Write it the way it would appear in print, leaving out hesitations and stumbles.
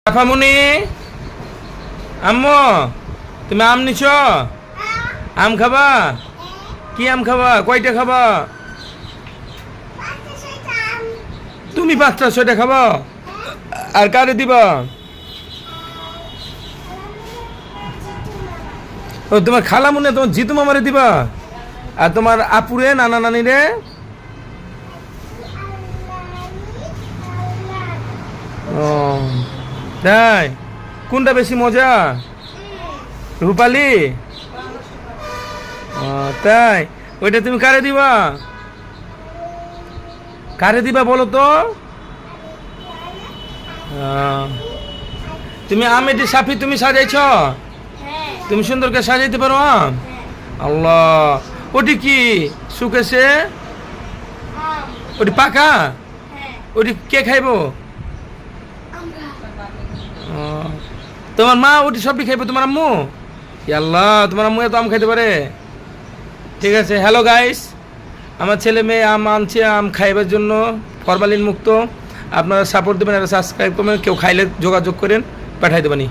আফামনি, আম্মু তুমি আম নিছ? আম খাবা? কি আম খাবা? কয়টা খাবা? তুমি 5টা 6টা খাবা? আর কারে দিবা? ও তোমার খালা মনে তোমার জিতু মামারে দিবা? আর তোমার আপুরে নানা নানি রে? ও তাই, কোনটা বেশি মজা? রূপালি? ও তাই, ওইটা তুমি কারে দিবা? কারে দিবা বলো তো? তুমি আমেটি সাফি তুমি সাজাইছ? তুমি সুন্দর করে সাজাইতে পারো আম? আল্লাহ, ওটি কি শুকেছে? ওটি পাকা? ওটি কে খাইবো? তোমার মা ওটি সবটি খাইবো? তোমার আম্মু? আল্লাহ, তোমার আম্মু এত আম খাইতে পারে? ঠিক আছে। হ্যালো গাইস, আমার ছেলে মেয়ে আম আনছে আম খাইবার জন্য, ফরমালিন মুক্ত। আপনারা সাপোর্ট দেবেন আর সাবস্ক্রাইব করবেন। কেউ খাইলে যোগাযোগ করেন, পাঠাই দেবানি।